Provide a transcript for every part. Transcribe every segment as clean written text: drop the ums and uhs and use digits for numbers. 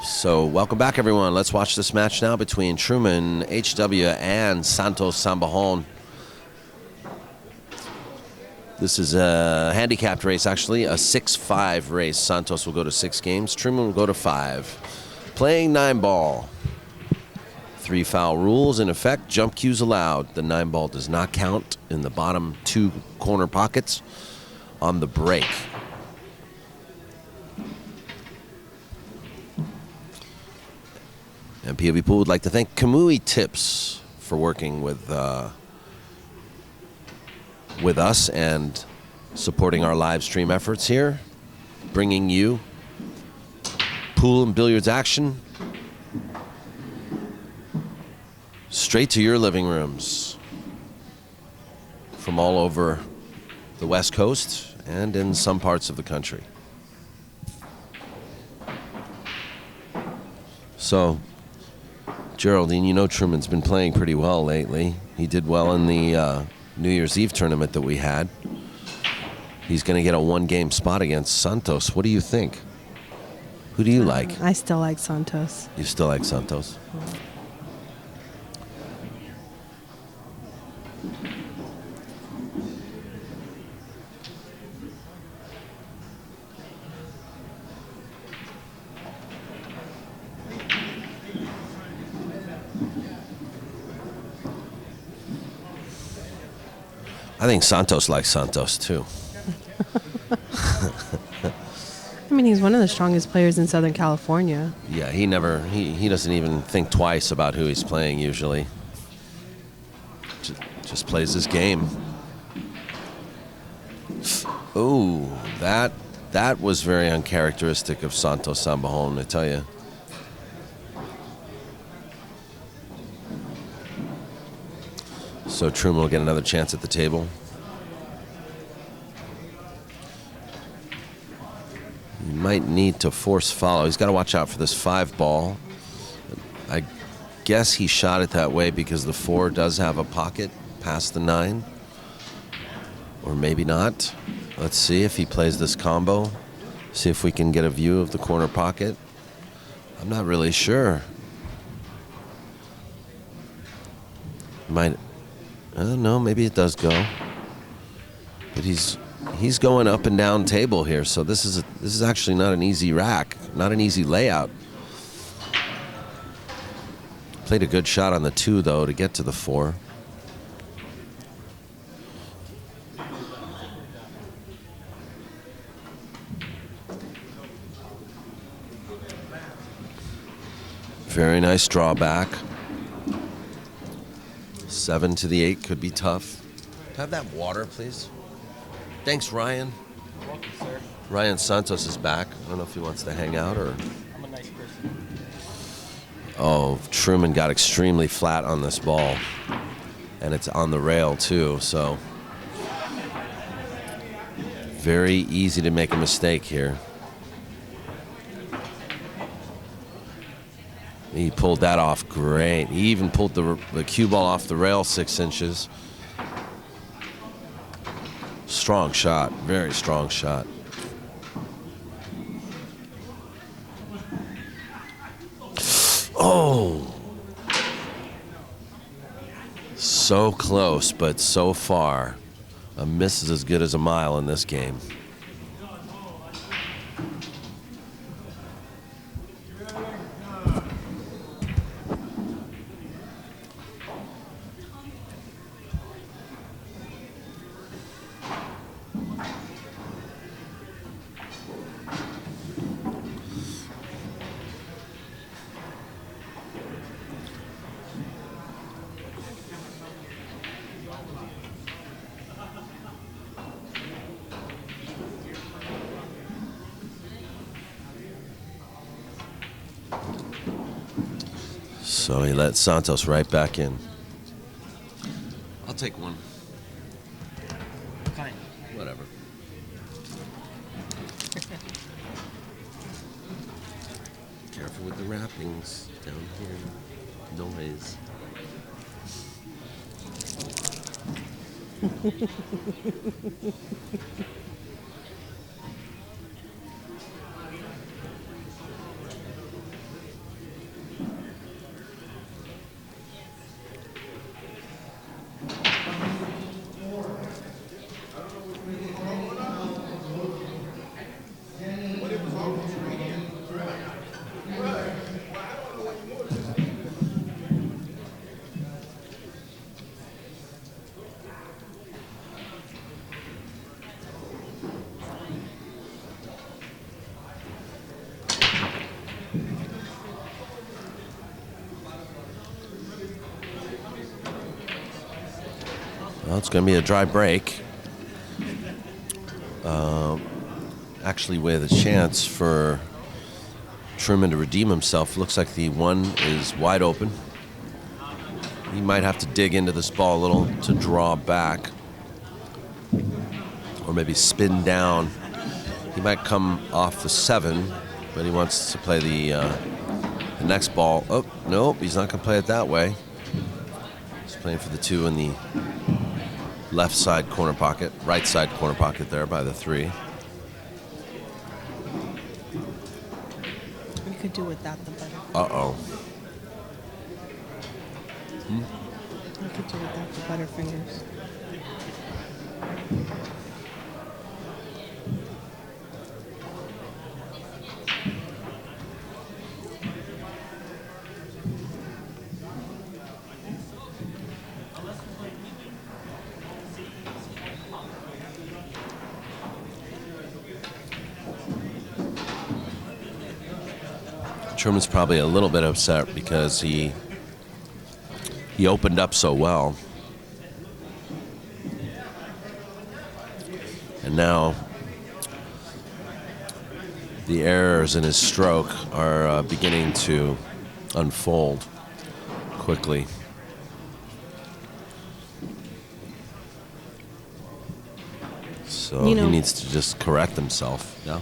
So welcome back, everyone. Let's watch this match now between Truman, HW, and Santos Sambajon. This is a handicapped race, actually, a 6-5 race. Santos will go to 6 games. Truman will go to 5. Playing 9-ball. 3 foul rules in effect. Jump cues allowed. The 9-ball does not count in the bottom 2 corner pockets on the break. And POVPOOL would like to thank Kamui Tips for working with us and supporting our live stream efforts here, bringing you pool and billiards action straight to your living rooms from all over the West Coast and in some parts of the country. So, Geraldine, you know Truman's been playing pretty well lately. He did well in the New Year's Eve tournament that we had. He's going to get a 1-game spot against Santos. What do you think? Who do you like? I still like Santos. You still like Santos? Yeah. I think Santos likes Santos, too. I mean, he's one of the strongest players in Southern California. Yeah, he doesn't even think twice about who he's playing usually. Just plays his game. Oh, that was very uncharacteristic of Santos Sambajon, I tell you. So Truman will get another chance at the table. He might need to force follow. He's got to watch out for this 5-ball. I guess he shot it that way because the 4 does have a pocket past the 9. Or maybe not. Let's see if he plays this combo. See if we can get a view of the corner pocket. I'm not really sure. I don't know, maybe it does go. But he's going up and down table here, so this is actually not an easy rack, not an easy layout. Played a good shot on the 2 though to get to the 4. Very nice drawback. 7 to the 8 could be tough. Can I have that water, please? Thanks, Ryan. You're welcome, sir. Ryan Santos is back. I don't know if he wants to hang out or... I'm a nice person. Oh, Truman got extremely flat on this ball. And it's on the rail, too, so... Very easy to make a mistake here. He pulled that off great. He even pulled the cue ball off the rail 6 inches. Strong shot, very strong shot. Oh! So close, but so far. A miss is as good as a mile in this game. So he let Santos right back in. I'll take one. Fine. Whatever. Careful with the wrappings down here. Noise. Well, it's going to be a dry break. Actually, with a chance for Truman to redeem himself. Looks like the one is wide open. He might have to dig into this ball a little to draw back. Or maybe spin down. He might come off the 7, but he wants to play the next ball. Oh, nope, he's not going to play it that way. He's playing for the 2 in the left side corner pocket, right side corner pocket there by the 3. You could do without the butter. Uh-oh. You could do without the butterfingers. Truman's probably a little bit upset because he opened up so well. And now the errors in his stroke are beginning to unfold quickly. So You know- he needs to just correct himself. Yeah.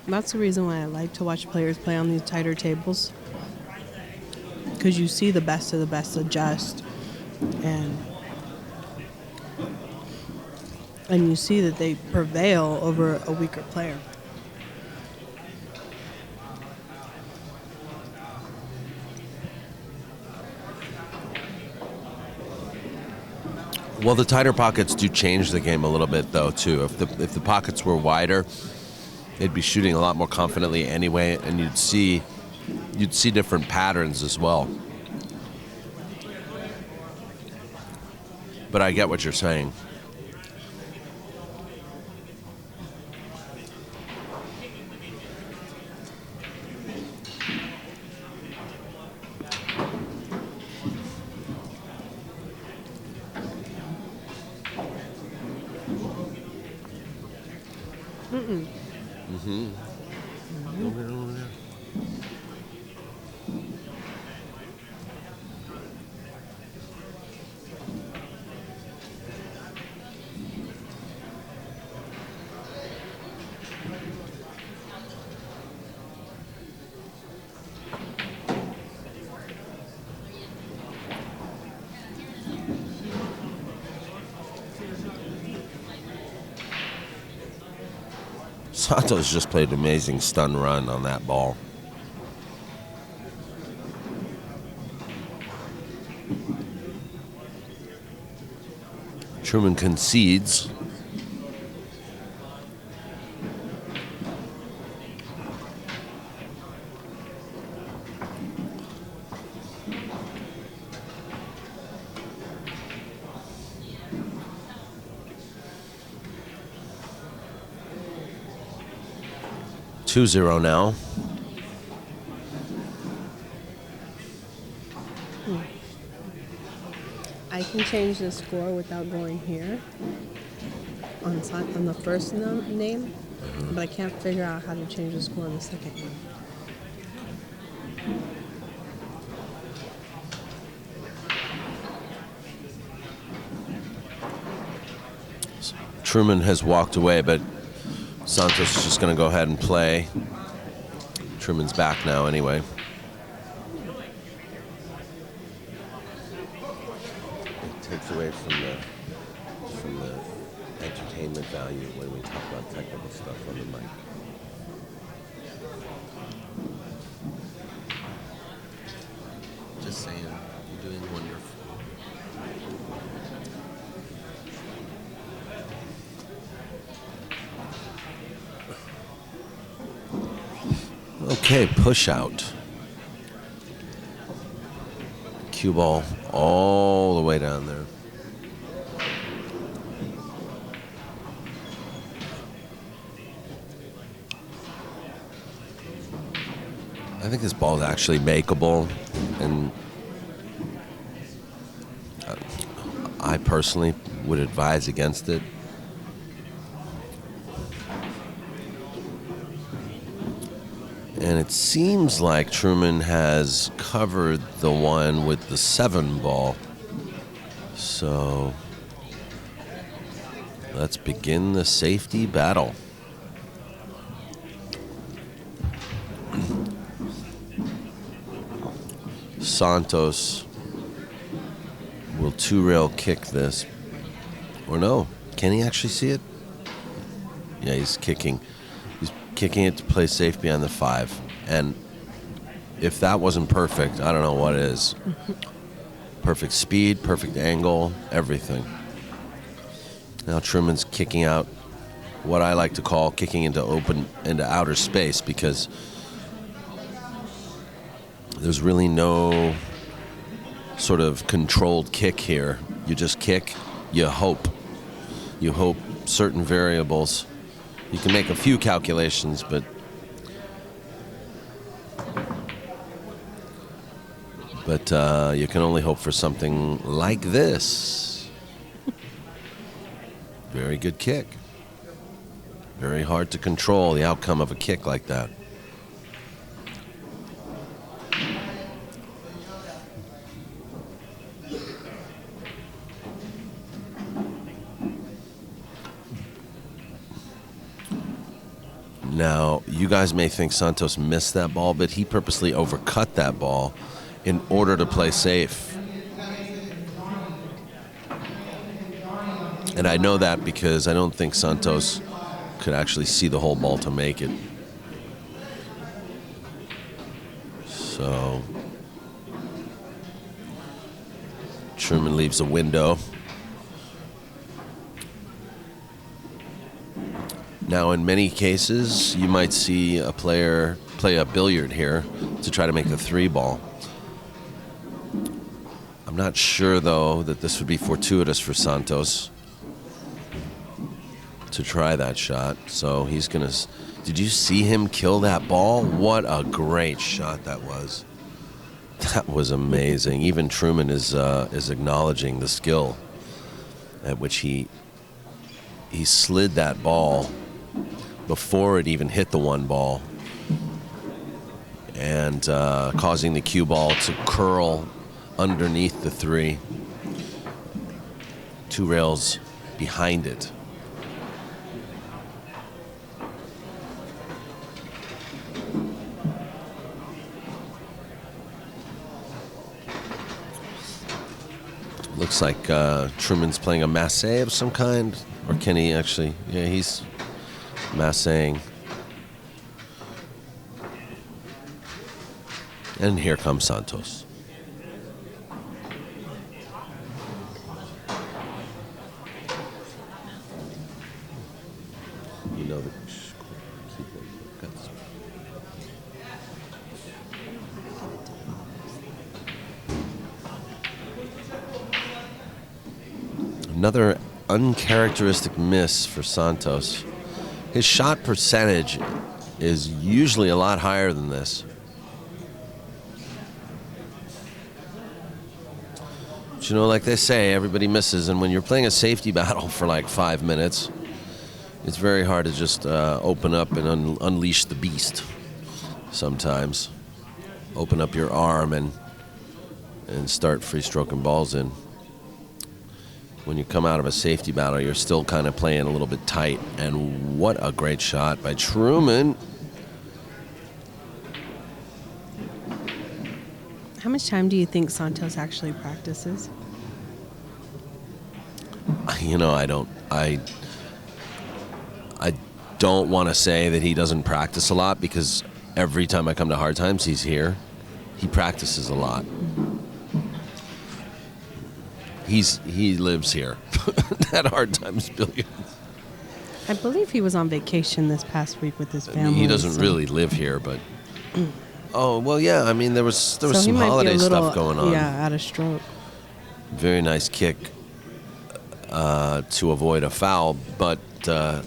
That's the reason why I like to watch players play on these tighter tables. Because you see the best of the best adjust. And you see that they prevail over a weaker player. Well, the tighter pockets do change the game a little bit, though, too. If the pockets were wider, they'd be shooting a lot more confidently anyway, and you'd see different patterns as well. But I get what you're saying. Over there. Santos just played an amazing stun run on that ball. Truman concedes. Two zero now. I can change the score without going here on the first name, but I can't figure out how to change the score on the second name. Truman has walked away, but Santos is just going to go ahead and play. Truman's back now anyway. It takes away from the entertainment value when we talk about technical stuff on the mic. Just saying, you're doing wonderful. Okay, push out. Cue ball all the way down there. I think this ball is actually makeable, and I personally would advise against it. And it seems like Truman has covered the one with the 7 ball. So let's begin the safety battle. Santos will 2-rail kick this. Or no, can he actually see it? Yeah, he's kicking. He's kicking it to play safe beyond the 5. And if that wasn't perfect, I don't know what is. Perfect speed, perfect angle, everything. Now Truman's kicking out what I like to call kicking into outer space, because there's really no sort of controlled kick here. You just kick, you hope. You hope certain variables. You can make a few calculations, but you can only hope for something like this. Very good kick. Very hard to control the outcome of a kick like that. Now, you guys may think Santos missed that ball, but he purposely overcut that ball in order to play safe. And I know that because I don't think Santos could actually see the whole ball to make it. So Truman leaves a window. Now, in many cases, you might see a player play a billiard here to try to make the 3 ball. I'm not sure, though, that this would be fortuitous for Santos to try that shot. So he's going to... Did you see him kill that ball? What a great shot that was. That was amazing. Even Truman is acknowledging the skill at which he slid that ball before it even hit the 1 ball, and causing the cue ball to curl underneath the 3, 2 rails behind it. Looks like Truman's playing a massé of some kind, or can he actually? Yeah, he's masséing. And here comes Santos. You know the another uncharacteristic miss for Santos. His shot percentage is usually a lot higher than this. But you know, like they say, everybody misses, and when you're playing a safety battle for like 5 minutes, it's very hard to just open up and unleash the beast sometimes. Open up your arm and start free-stroking balls in. When you come out of a safety battle, you're still kind of playing a little bit tight. And what a great shot by Truman. How much time do you think Santos actually practices? You know, I don't want to say that he doesn't practice a lot, because every time I come to Hard Times, he's here. He practices a lot. He lives here at Hard Times Billiards. I believe he was on vacation this past week with his family. He doesn't really live here, but oh well, yeah. I mean, there was some holiday stuff going on. Yeah, out of stroke. Very nice kick to avoid a foul, but the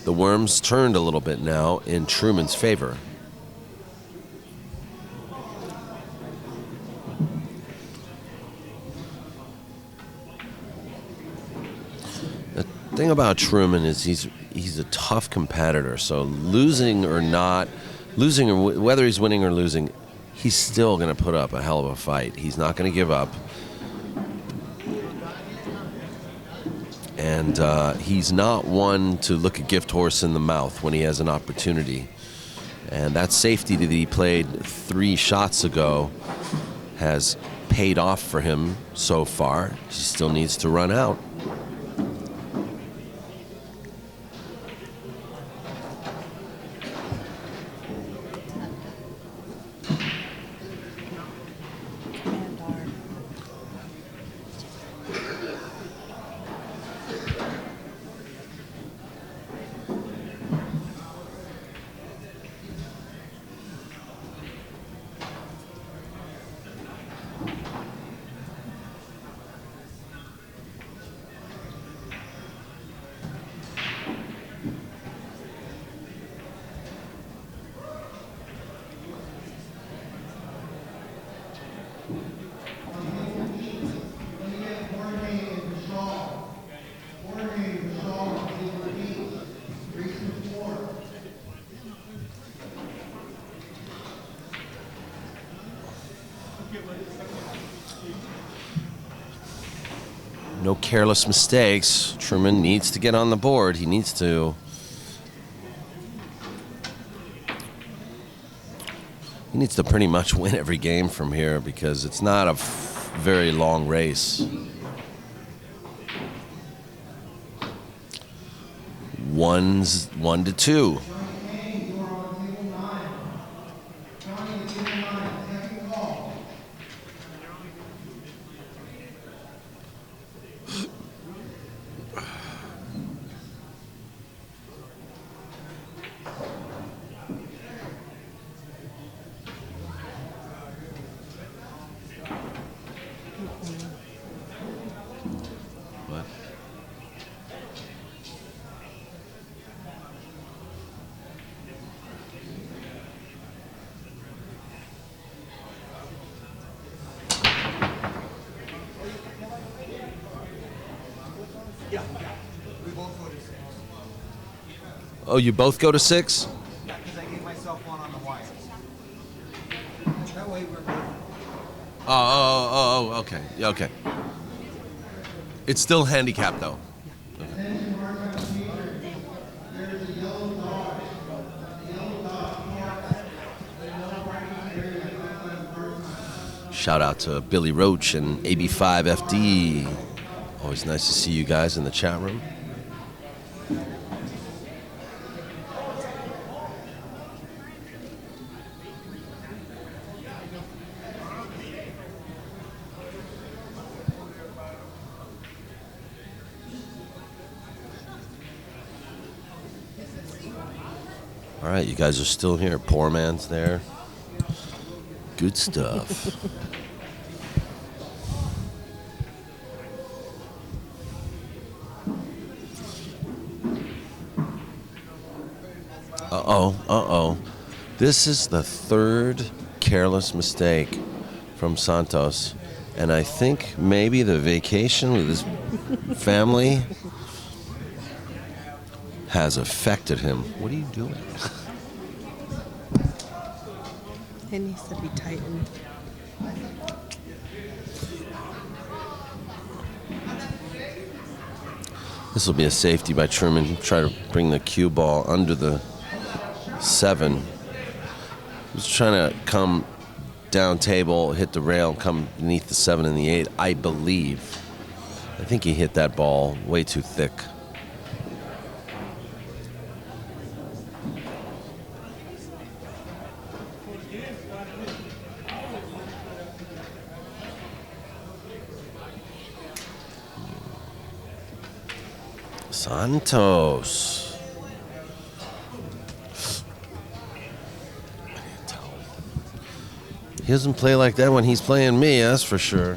worms turned a little bit now in Truman's favor. thing about Truman is he's a tough competitor. So losing or whether he's winning or losing, he's still going to put up a hell of a fight. He's not going to give up. And he's not one to look a gift horse in the mouth when he has an opportunity. And that safety that he played 3 shots ago has paid off for him so far. He still needs to run out. No careless mistakes. Truman needs to get on the board. He needs to. He needs to pretty much win every game from here because it's not a very long race. 1-2. Oh, you both go to 6? Yeah, because I gave myself one on the wire. That way we're good. Oh, okay. Yeah, okay. It's still handicapped, though. Okay. Shout out to Billy Roach and AB5FD. Always nice to see you guys in the chat room. All right, you guys are still here. Poor man's there. Good stuff. Uh-oh. This is the 3rd careless mistake from Santos. And I think maybe the vacation with his family has affected him. What are you doing? It needs to be tightened. This will be a safety by Truman. Try to bring the cue ball under the 7. He's trying to come down table, hit the rail, come beneath the 7 and the 8, I believe. I think he hit that ball way too thick. Santos. He doesn't play like that when he's playing me, that's for sure.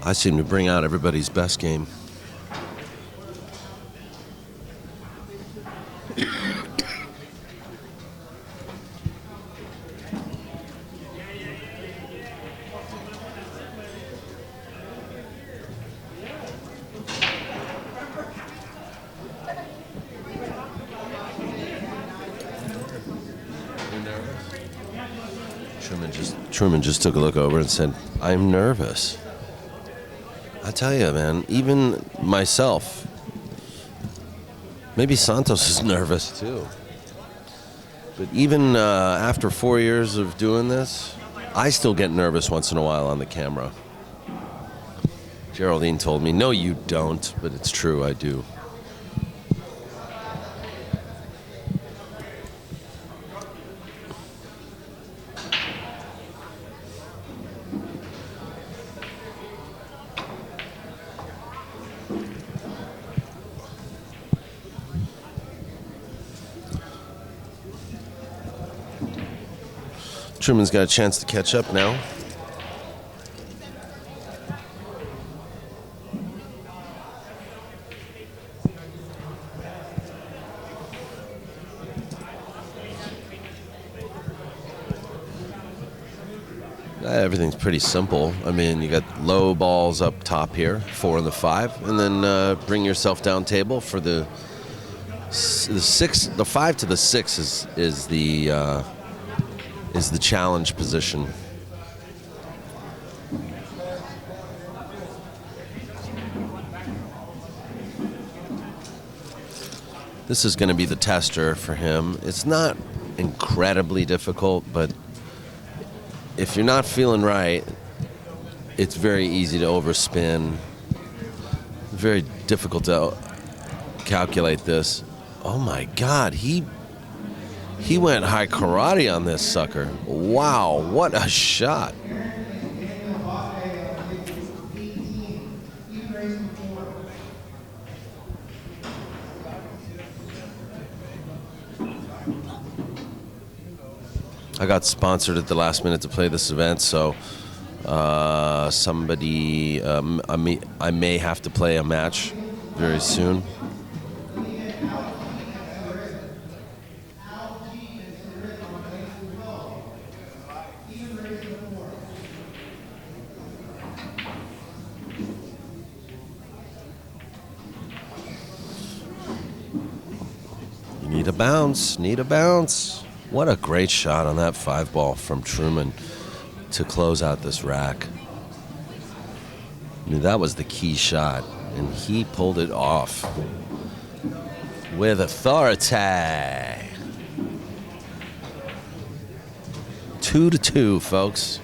I seem to bring out everybody's best game. Truman just took a look over and said, "I'm nervous." I tell you, man, even myself, maybe Santos is nervous too. But even after 4 years of doing this, I still get nervous once in a while on the camera. Geraldine told me, "No, you don't," but it's true, I do. Truman's got a chance to catch up now. Everything's pretty simple. I mean, you got low balls up top here, 4 and the 5, and then bring yourself down table for the 6. The 5 to the 6 is the challenge position. This is going to be the tester for him. It's not incredibly difficult, but if you're not feeling right, it's very easy to overspin. Very difficult to calculate this. Oh my God, he went high karate on this sucker. Wow, what a shot. I got sponsored at the last minute to play this event, so somebody, I may have to play a match very soon. Need a bounce. What a great shot on that 5 ball from Truman to close out this rack. I mean, that was the key shot, and he pulled it off with authority. 2-2, folks.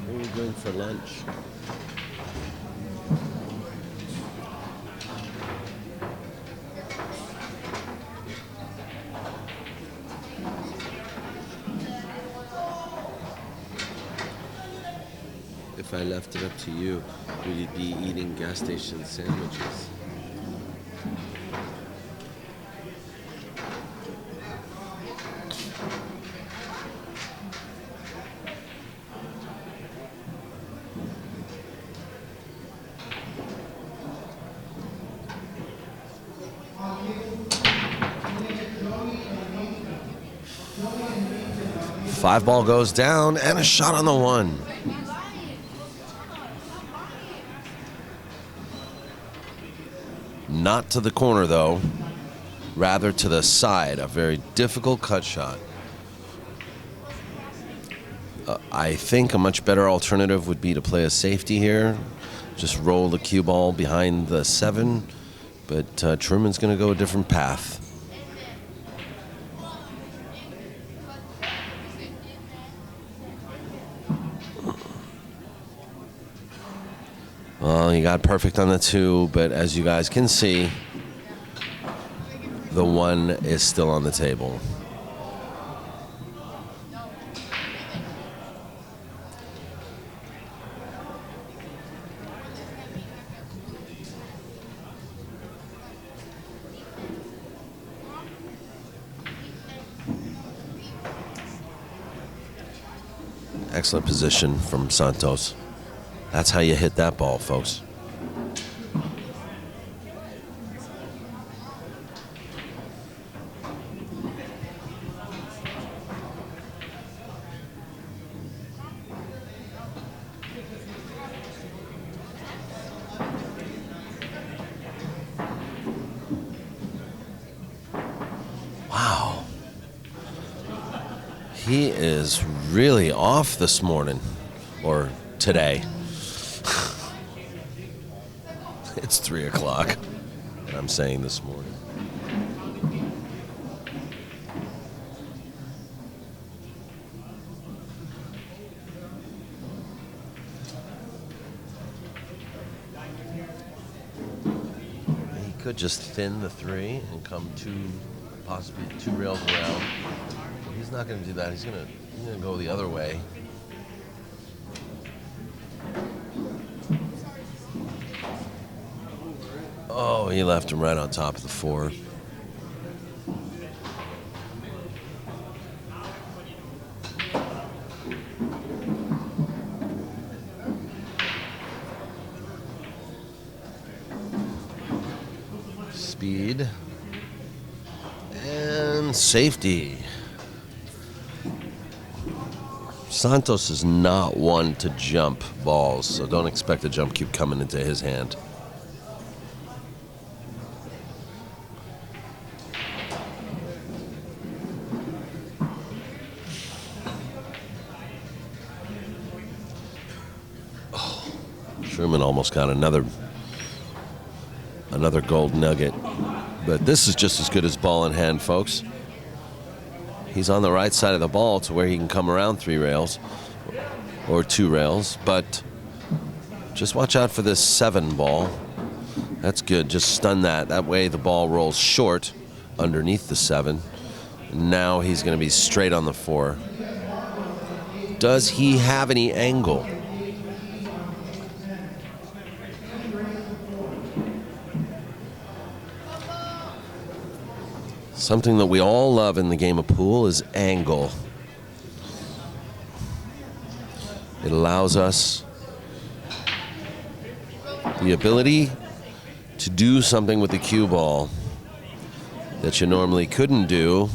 What are we doing for lunch? If I left it up to you, would you be eating gas station sandwiches? Five ball goes down and a shot on the 1. Not to the corner, though. Rather to the side. A very difficult cut shot. I think a much better alternative would be to play a safety here. Just roll the cue ball behind the 7. But Truman's going to go a different path. Well, he got perfect on the 2, but as you guys can see, the 1 is still on the table. Excellent position from Santos. That's how you hit that ball, folks. Wow. He is really off this morning, or today. It's 3 o'clock, and I'm saying this morning. He could just thin the 3 and come possibly 2 rails around. But he's not going to do that. He's going to go the other way. Oh, he left him right on top of the 4. Speed and safety. Santos is not one to jump balls, so don't expect a jump cue coming into his hand. Truman almost got another gold nugget. But this is just as good as ball in hand, folks. He's on the right side of the ball to where he can come around 3 rails or 2 rails. But just watch out for this 7 ball. That's good. Just stun that. That way the ball rolls short underneath the 7. Now he's going to be straight on the 4. Does he have any angle? Something that we all love in the game of pool is angle. It allows us the ability to do something with the cue ball that you normally couldn't do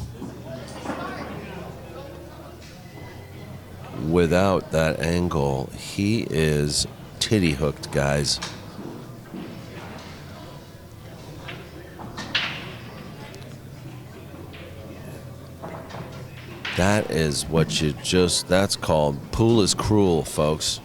without that angle. He is titty hooked, guys. That is what that's called pool is cruel, folks.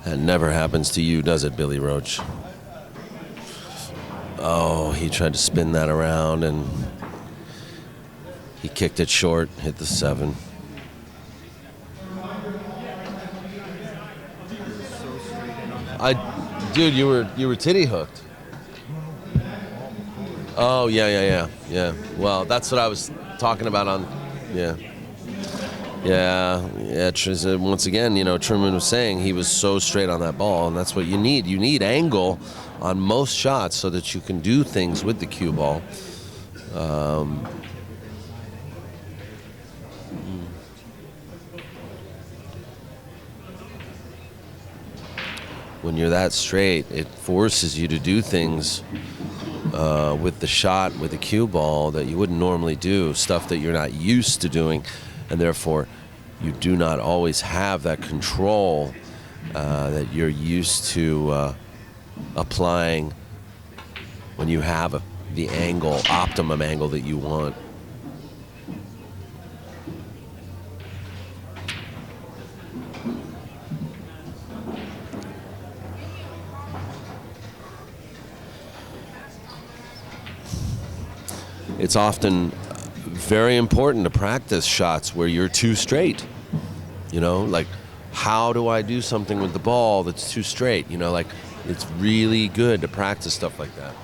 That never happens to you, does it, Billy Roach? Oh, he tried to spin that around and he kicked it short, hit the 7. Dude, you were titty hooked. Oh yeah. Well, that's what I was talking about on. Yeah. Once again, Truman was saying he was so straight on that ball, and that's what you need. You need angle on most shots so that you can do things with the cue ball. When you're that straight, it forces you to do things with the shot, with the cue ball that you wouldn't normally do, stuff that you're not used to doing, and therefore you do not always have that control that you're used to applying when you have the angle, optimum angle that you want. It's often very important to practice shots where you're too straight. Like, how do I do something with the ball that's too straight? It's really good to practice stuff like that.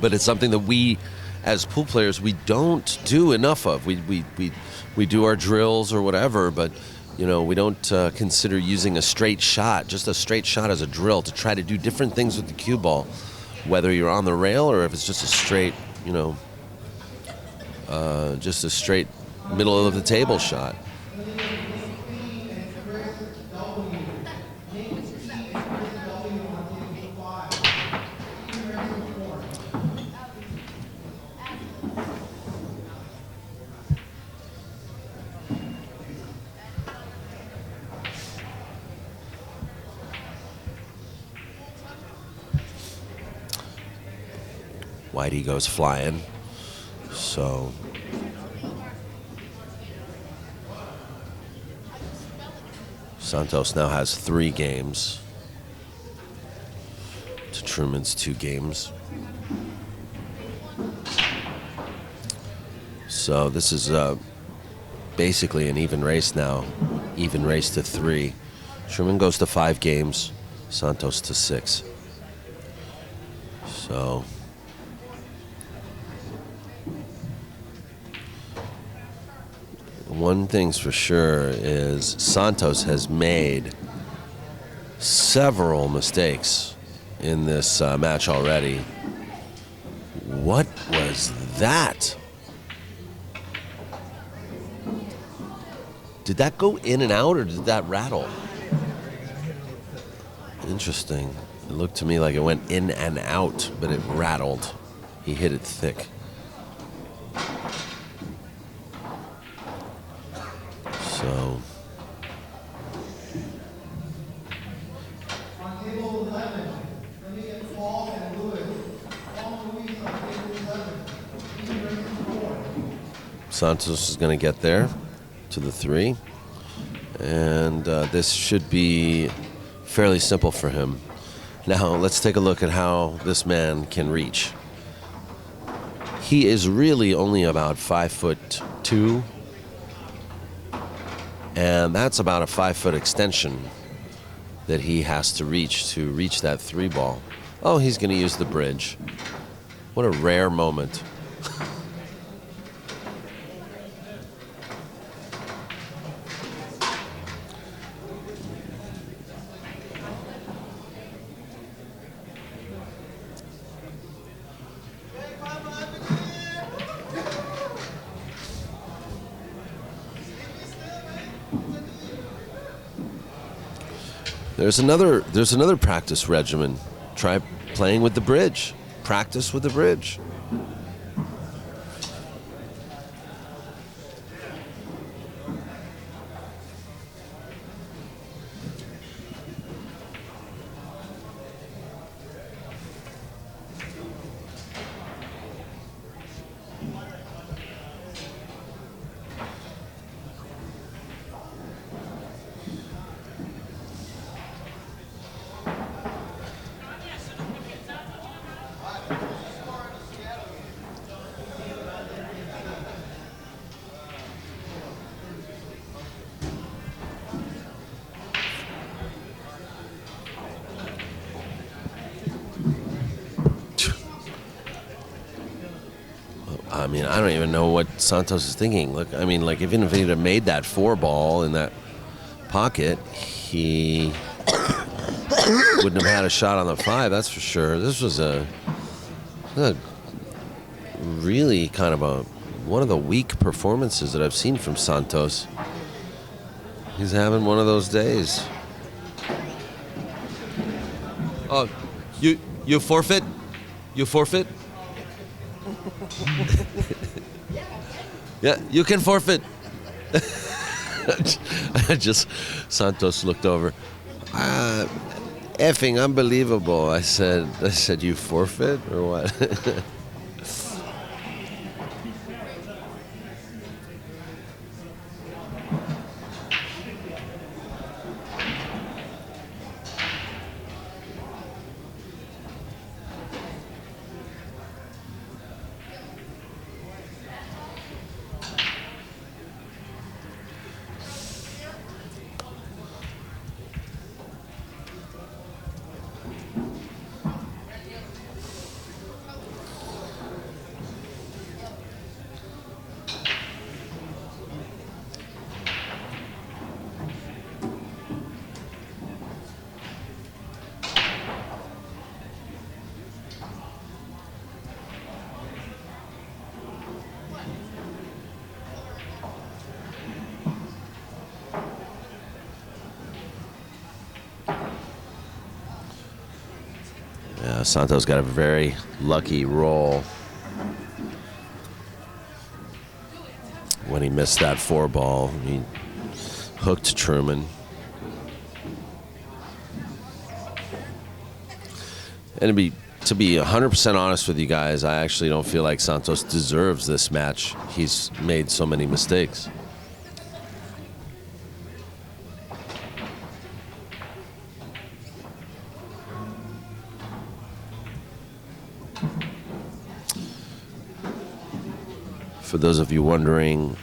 But it's something that we, as pool players, we don't do enough of. We do our drills or whatever, but we don't consider using a straight shot, just a straight shot as a drill to try to do different things with the cue ball, whether you're on the rail or if it's just a straight, just a straight middle of the table shot. Whitey goes flying, so Santos now has 3 games to Truman's 2 games. So this is basically an even race now, even race to 3. Truman goes to 5 games, Santos to 6. So one thing's for sure is Santos has made several mistakes in this match already. What was that? Did that go in and out or did that rattle? Interesting. It looked to me like it went in and out, but it rattled. He hit it thick. So On table 11, let me get Paul and Louis. Paul and Louis on table 11. Santos is going to get there to the 3. And this should be fairly simple for him. Now, let's take a look at how this man can reach. He is really only about 5'2", and that's about a 5-foot extension that he has to reach that 3 ball. Oh, he's going to use the bridge. What a rare moment. There's another practice regimen. Try playing with the bridge. Practice with the bridge. I mean, I don't even know what Santos is thinking. Look, I mean, like, even if he'd have made that 4 ball in that pocket, he wouldn't have had a shot on the 5, that's for sure. This was a really kind of one of the weak performances that I've seen from Santos. He's having one of those days. Oh, you forfeit? You forfeit? Yeah, you can forfeit. Santos looked over. Effing unbelievable. I said, you forfeit or what? Santos got a very lucky roll when he missed that 4 ball. He hooked Truman. And to be 100% honest with you guys, I actually don't feel like Santos deserves this match. He's made so many mistakes. For those of you wondering,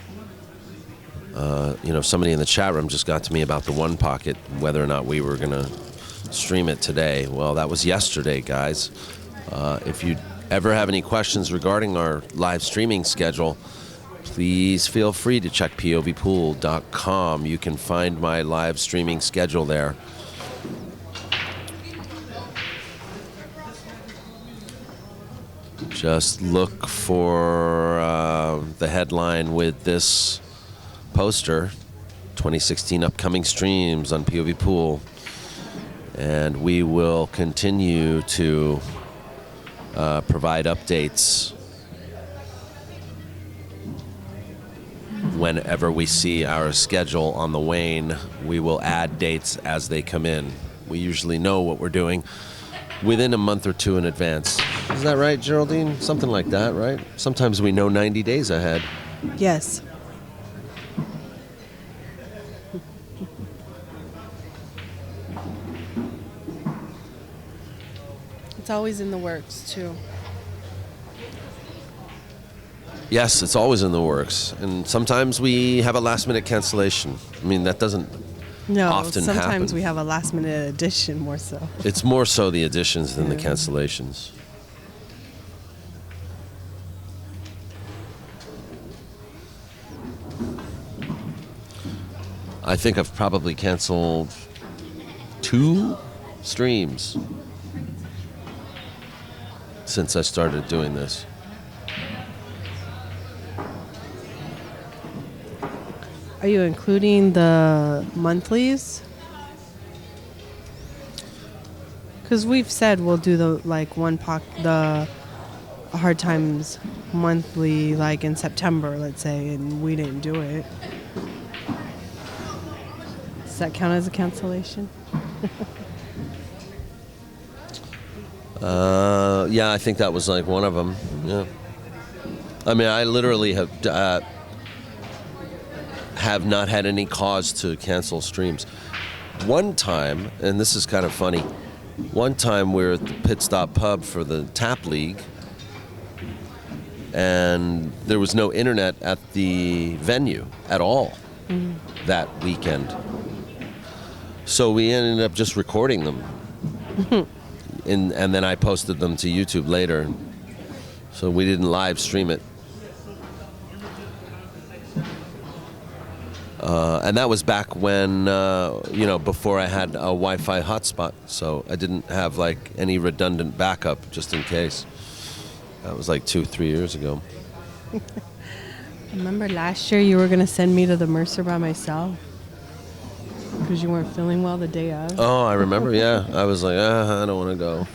somebody in the chat room just got to me about the One Pocket, whether or not we were going to stream it today. Well, that was yesterday, guys. If you ever have any questions regarding our live streaming schedule, please feel free to check POVPOOL.com. You can find my live streaming schedule there. Just look for the headline with this poster, 2016 upcoming streams on POVPOOL. And we will continue to provide updates whenever we see our schedule on the wane. We will add dates as they come in. We usually know what we're doing within a month or two in advance. Is that right, Geraldine? Something like that, right? Sometimes we know 90 days ahead. Yes. It's always in the works, too. Yes, it's always in the works. And sometimes we have a last-minute cancellation. I mean, that doesn't often happen. Sometimes we have a last-minute addition more so. It's more so the additions than the cancellations. I think I've probably canceled 2 streams since I started doing this. Are you including the monthlies? Because we've said we'll do the Hard Times monthly like in September, let's say, and we didn't do it. Does that count as a cancellation? Yeah, I think that was like one of them. Yeah. I mean, I literally have not had any cause to cancel streams. One time, and this is kind of funny, one time we were at the Pit Stop Pub for the Tap League, and there was no internet at the venue at all that weekend. So we ended up just recording them. And then I posted them to YouTube later. So we didn't live stream it. And that was back when, before I had a Wi-Fi hotspot. So I didn't have like any redundant backup just in case. That was like 2-3 years ago. Remember last year you were going to send me to the Mercer by myself? Because you weren't feeling well the day of. Oh, I remember, yeah. I was like, I don't want to go.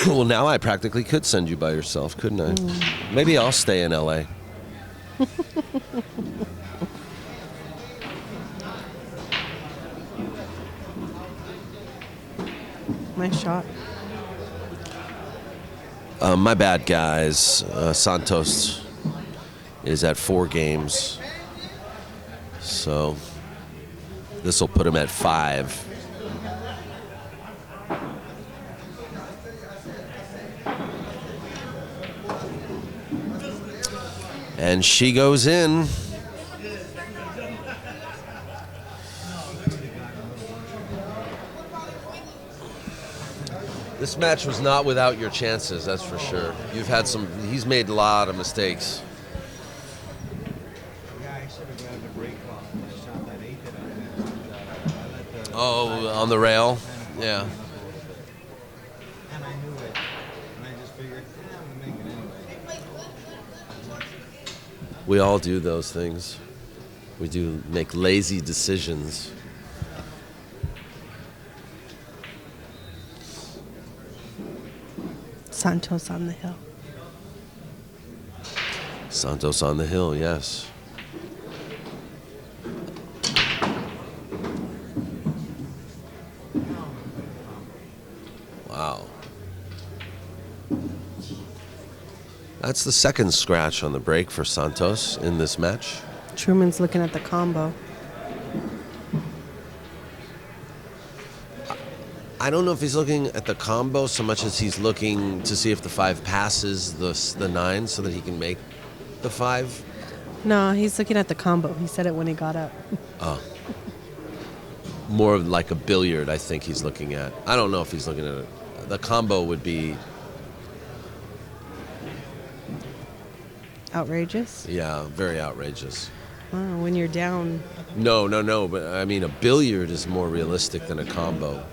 Well, now I practically could send you by yourself, couldn't I? Maybe I'll stay in LA. Nice shot. My bad, guys. Santos is at 4 games. So this will put him at 5. And she goes in. This match was not without your chances, that's for sure. He's made a lot of mistakes. Oh, on the rail? Yeah. And I knew it. And I just figured, I'm going to make it anyway. We all do those things. We do make lazy decisions. Santos on the hill. Santos on the hill, yes. Wow. That's the second scratch on the break for Santos in this match. Truman's looking at the combo. I don't know if he's looking at the combo so much as he's looking to see if the 5 passes the 9 so that he can make the 5. No, he's looking at the combo. He said it when he got up. Oh. More of like a billiard, I think he's looking at. I don't know if he's looking at it. The combo would be, Outrageous? yeah, very outrageous. Oh, when you're down. No. But I mean, a billiard is more realistic than a combo.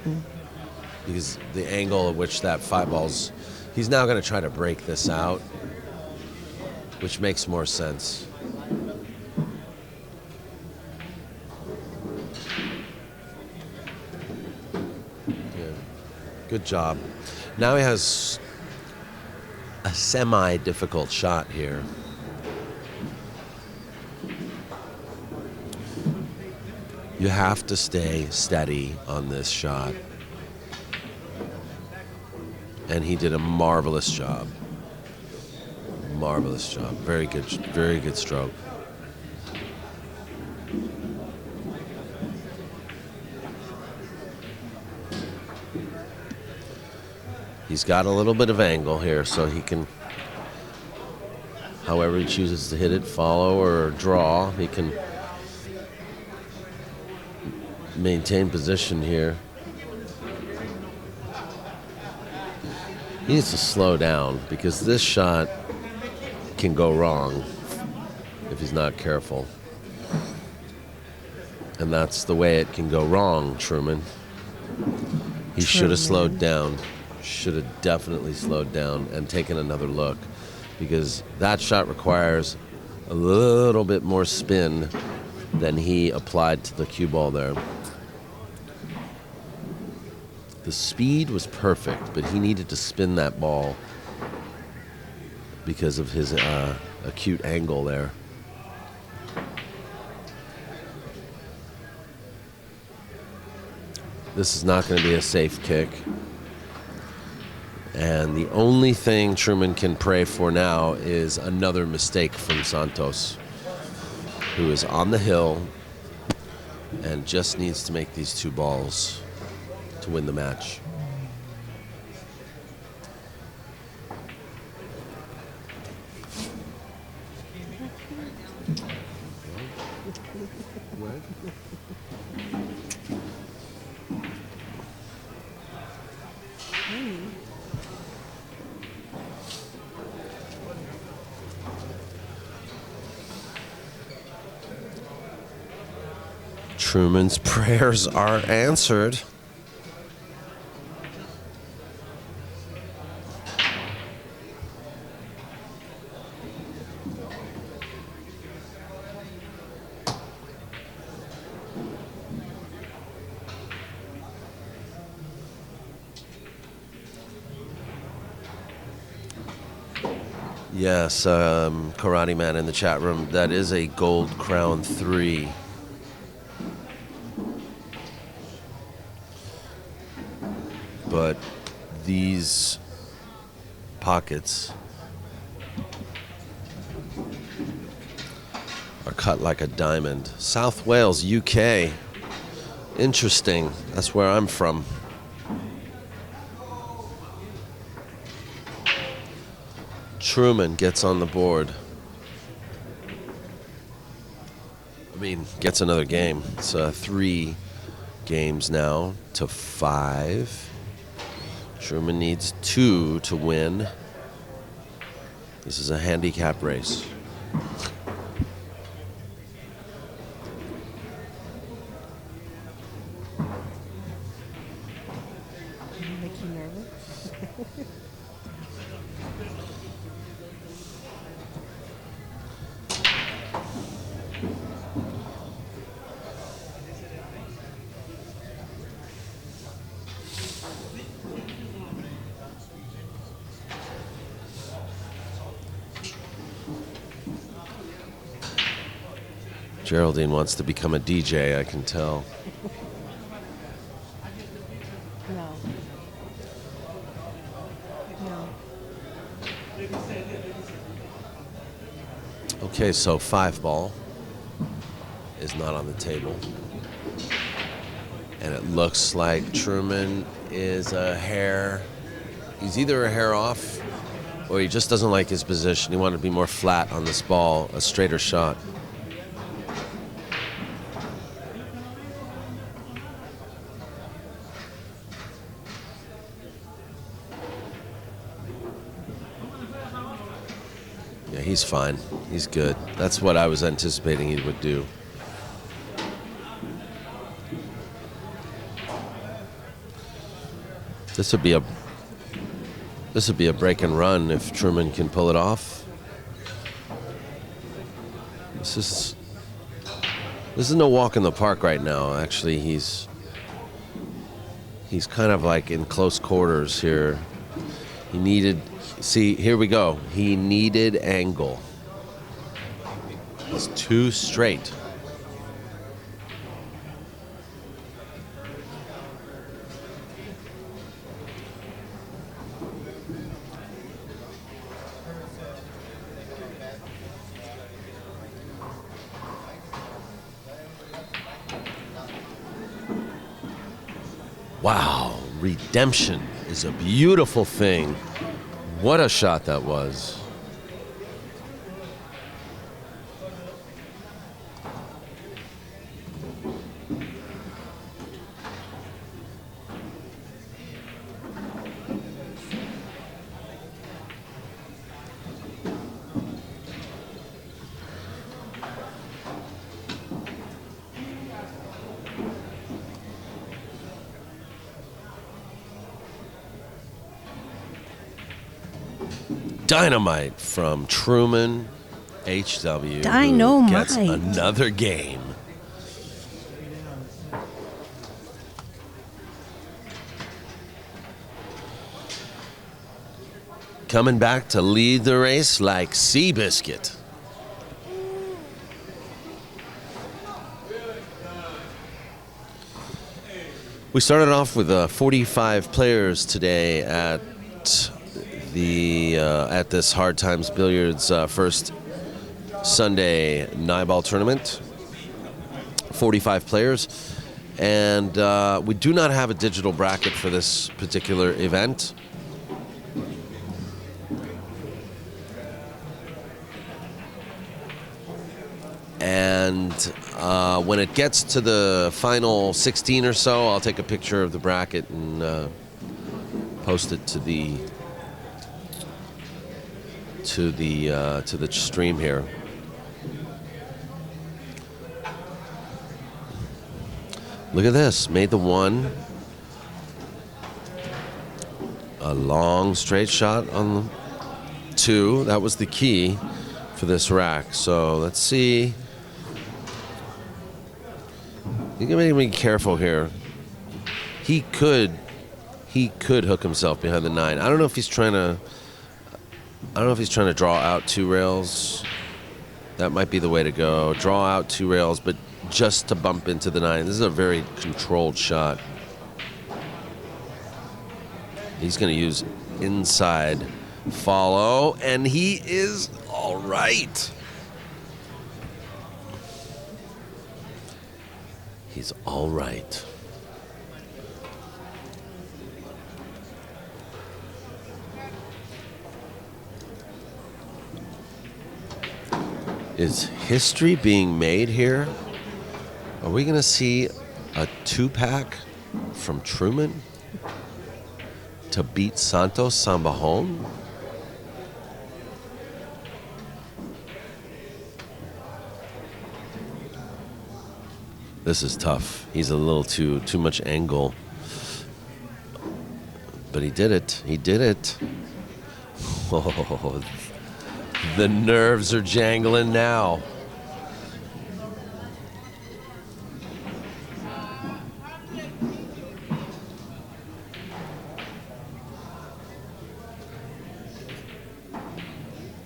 Because the angle at which that 5 ball's... He's now going to try to break this out, which makes more sense. Yeah. Good job. Now he has a semi-difficult shot here. You have to stay steady on this shot. And he did a marvelous job. Marvelous job. Very good stroke. He's got a little bit of angle here, so he can, however he chooses to hit it, follow or draw, he can maintain position here. He needs to slow down because this shot can go wrong if he's not careful. And that's the way it can go wrong, Truman. He should have slowed down. Should have definitely slowed down and taken another look because that shot requires a little bit more spin than he applied to the cue ball there. The speed was perfect, but he needed to spin that ball because of his acute angle there. This is not going to be a safe kick. And the only thing Truman can pray for now is another mistake from Santos, who is on the hill and just needs to make these 2 balls to win the match. Truman's prayers are answered. Yes, Karate Man in the chat room, that is a Gold Crown 3. But these pockets are cut like a diamond. South Wales, UK. Interesting. That's where I'm from. Truman gets on the board. I mean, gets another game. It's 3 games now to 5. Truman needs 2 to win. This is a handicap race. Make you nervous? Geraldine wants to become a DJ, I can tell. No. No. Okay, so 5-ball is not on the table. And it looks like Truman is a hair. He's either a hair off or he just doesn't like his position. He wanted to be more flat on this ball, a straighter shot. Yeah, he's fine. He's good. That's what I was anticipating he would do. This would be a break and run if Truman can pull it off. This is no walk in the park right now. Actually, he's kind of like in close quarters here. He needed, see, here we go. He needed angle. He's too straight. Wow, redemption is a beautiful thing. What a shot that was. Dynamite from Truman. HW Dynamite. gets another game. Coming back to lead the race like Seabiscuit. We started off with 45 players today at this Hard Times Billiards first Sunday 9-ball tournament. 45 players, and we do not have a digital bracket for this particular event. And when it gets to the final 16 or so, I'll take a picture of the bracket and post it to the stream here. Look at this, made the one. A long straight shot on the 2. That was the key for this rack. So let's see. You gotta be careful here. He could hook himself behind the 9. I don't know if he's trying to draw out 2 rails. That might be the way to go. Draw out 2 rails, but just to bump into the 9. This is a very controlled shot. He's going to use inside follow, and he is all right. He's all right. Is history being made here? Are we going to see a 2-pack from Truman to beat Santos Sambajon? This is tough. He's a little too much angle. But he did it. He did it. Oh, the nerves are jangling now.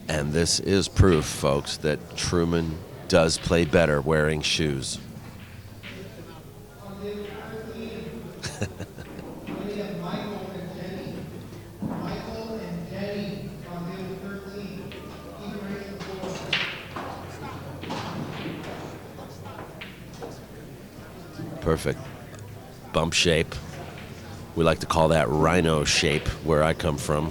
And this is proof, folks, that Truman does play better wearing shoes. Perfect. Bump shape. We like to call that rhino shape where I come from.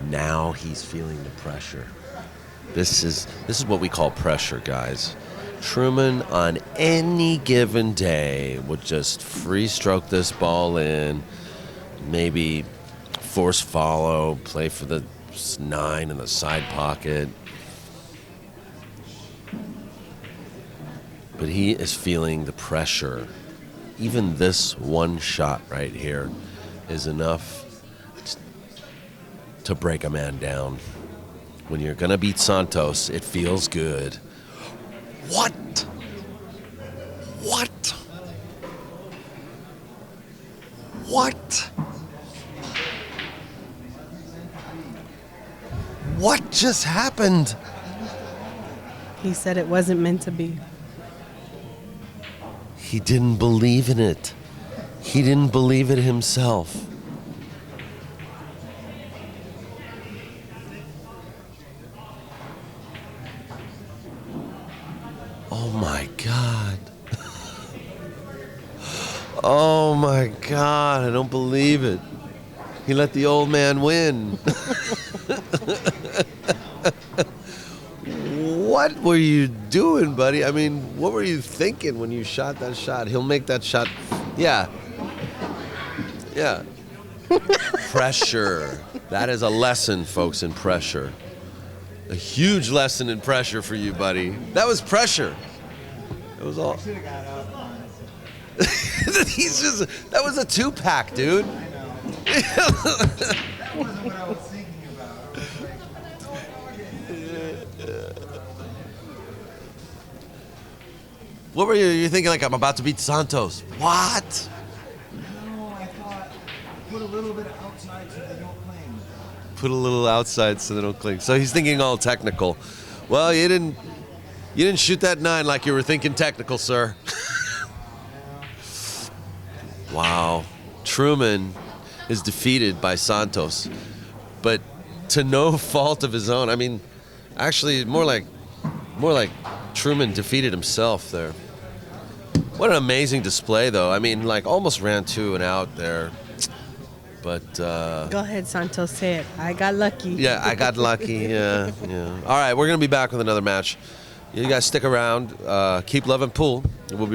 Now he's feeling the pressure. This is what we call pressure, guys. Truman on any given day would just free stroke this ball in, maybe force follow, play for the 9 in the side pocket. But he is feeling the pressure. Even this one shot right here is enough to break a man down. When you're going to beat Santos, it feels good. What? What? What? What just happened? He said it wasn't meant to be. He didn't believe in it. He didn't believe it himself. Oh my God. Oh my God, I don't believe it. He let the old man win. What were you doing, buddy? I mean, what were you thinking when you shot that shot? He'll make that shot. Yeah. Yeah. Pressure. That is a lesson, folks, in pressure. A huge lesson in pressure for you, buddy. That was pressure. It was all. Should have got up on That was a 2-pack, dude. I know. That wasn't what I was thinking about. What were you thinking? Like, I'm about to beat Santos. What? No, I thought put a little bit outside so they don't cling. Put a little outside so they don't cling. So he's thinking all technical. Well, you didn't shoot that 9 like you were thinking technical, sir. Wow. Truman is defeated by Santos, but to no fault of his own. I mean, actually, more like Truman defeated himself there. What an amazing display, though. I mean, like, almost ran 2 and out there. But Go ahead, Santos, say it. I got lucky. yeah, I got lucky. Yeah. All right, we're gonna be back with another match. You guys stick around. Keep loving pool. We'll be